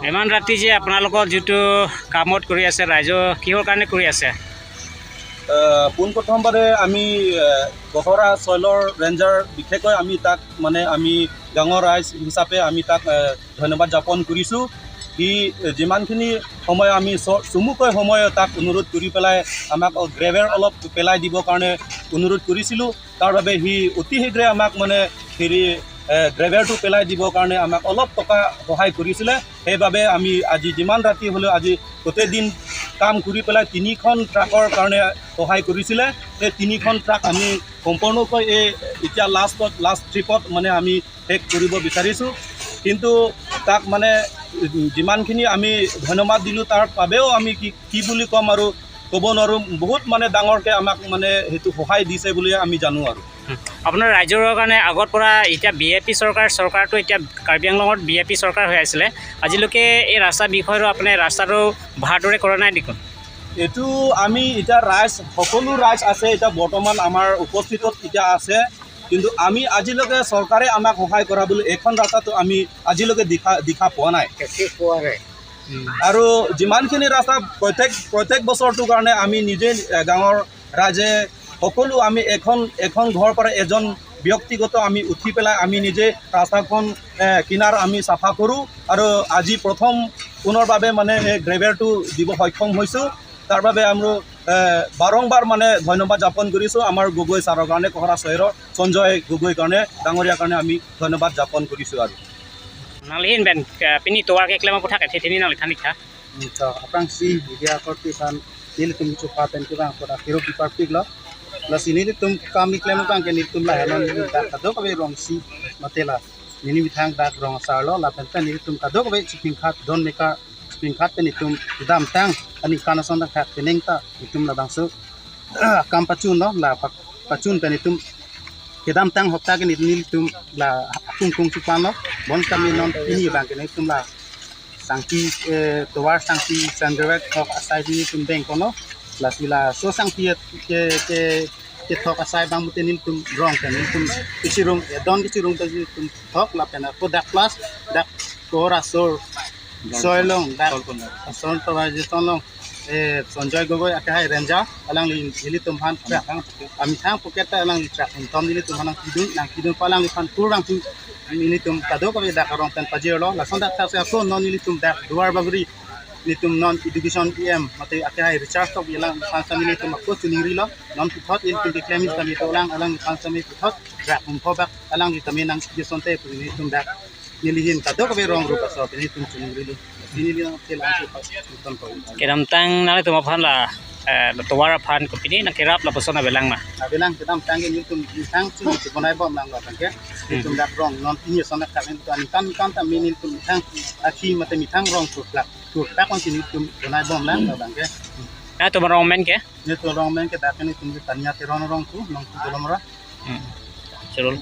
ইমান ৰাতি যে আপোনালোকৰ যিটো কামত কৰি আছে ৰাইজ কিহৰ কাৰণে কৰি আছে? পোনপ্ৰথমবাৰে আমি গহৰা চইলৰ ৰেঞ্জাৰ বিশেষকৈ আমি তাক মানে আমি গাঁৱৰ ৰাইজ হিচাপে আমি তাক ধন্যবাদ জ্ঞাপন কৰিছোঁ। সি যিমানখিনি সময় আমি চমুকৈ সময় তাক অনুৰোধ কৰি পেলাই আমাক গ্ৰেভেৰ অলপ পেলাই দিবৰ কাৰণে অনুৰোধ কৰিছিলোঁ। তাৰ বাবে সি অতি শীঘ্ৰে আমাক মানে গ্ৰেভেৰটো পেলাই দিবৰ কাৰণে আমাক অলপ টকা সহায় কৰিছিলে। সেইবাবে আমি আজি যিমান ৰাতি হ'লেও আজি গোটেই দিন কাম কৰি পেলাই 3খন ট্ৰাকৰ কাৰণে সহায় কৰিছিলে। সেই 3খন ট্ৰাক আমি সম্পূৰ্ণকৈ এতিয়া লাষ্ট ট্ৰিপত মানে আমি শেষ কৰিব বিচাৰিছোঁ। কিন্তু তাক মানে যিমানখিনি আমি ধন্যবাদ দিলোঁ তাৰ বাবেও আমি কি বুলি ক'ম আৰু ক'ব নোৱাৰোঁ। বহুত মানে ডাঙৰকৈ আমাক মানে সেইটো সহায় দিছে বুলি আমি জানো। আৰু আপোনাৰ ৰাইজৰ কাৰণে আগৰ পৰা এতিয়া বিজেপি চৰকাৰটো এতিয়া কাৰ্বি আংলঙত বিজেপি চৰকাৰ হৈ আছিলে, আজিলৈকে এই ৰাস্তাৰ বিষয়টো আপুনি ৰাস্তাটো ভালদৰে কৰা নাই দেখোন। এইটো আমি এতিয়া সকলো ৰাইজ আছে এতিয়া বৰ্তমান আমাৰ উপস্থিতত এতিয়া আছে, কিন্তু আমি আজিলৈকে চৰকাৰে আমাক সহায় কৰা বুলি এইখন ৰাস্তাটো আমি আজিলৈকে দেখা পোৱা নাই। আৰু যিমানখিনি ৰাস্তা প্ৰত্যেক বছৰটোৰ কাৰণে আমি নিজে গাঁৱৰ ৰাইজে সকলো আমি এখন ঘৰৰ পৰা এজন ব্যক্তিগত আমি উঠি পেলাই আমি নিজে ৰাস্তাখন কিনাৰ আমি চাফা কৰোঁ। আৰু আজি পুনৰ বাবে মানে এই গ্ৰেভেৰটো দিব সক্ষম হৈছোঁ। তাৰ বাবে আমি বাৰম্বাৰ মানে ধন্যবাদ জ্ঞাপন কৰিছোঁ আমাৰ গগৈ ছাৰৰ কাৰণে, কহৰা চহৰৰ সঞ্জয় গগৈৰ কাৰণে, ডাঙৰীয়াৰ কাৰণে আমি ধন্যবাদ জ্ঞাপন কৰিছোঁ। আৰু nalihin ben pini tuar ke klema puthak the thini nal thani kha so aprang si dia korti san nil tum chupa pen ke bang poda hero pipar piglo plus ini tum kami klema bang ke nil tum la hanon da kado ka rong si matela nini bithang da rong sarlo la pen nil tum kado ka chiping khat don meka chiping khat pen tum dam tang ani kana son da khat pening ta tum la bang so kam pachun no la pachun pen tum kedam tang hopta ke nil tum la kung chupa no bon kami non ini bang ke tum la sangki towar sangki sanggerek thok asai di tum beng kono plus bila so sangki ke thok asai bang mutenin tum rong kan tum kisirung don kisirung ta tum thok la pena ko dak plus dak kora soilong dak son to ba je tonlong Sanjay Gogoi akai renja alang li tum han ami thang poket ta alang li trak tom li tum hanang kidun palang li pan kurang tu ini tum kado ko da karong pen pajero la sonda ta sa ko non ini tum da duar bagri ni tum non education pm mate akai recharge to bilang pansa ni tum ko tuniri lo non thot il tum claim kami to alang pansa mi thot da kum phobak alang li tamen nang di sonte ni tum da nilihin kado ko rong rupa so ini tum tuniri lo ini li telang tum ko kedam tang nale tuma phan la tuar phan ko pini na kerap la posona belang ma bilang kedam tang ni tum tang chi ni bonai bom lang lo tangke tum dak rong non ini sona kamen to ani kan ta mini tum tang akhi mate mi tang rong tur tak kon sini tum bonai bom lang lo tangke na tuma rong men ke ni to rong men ke dak ni tum tania te rong tu nong tu dolomra churul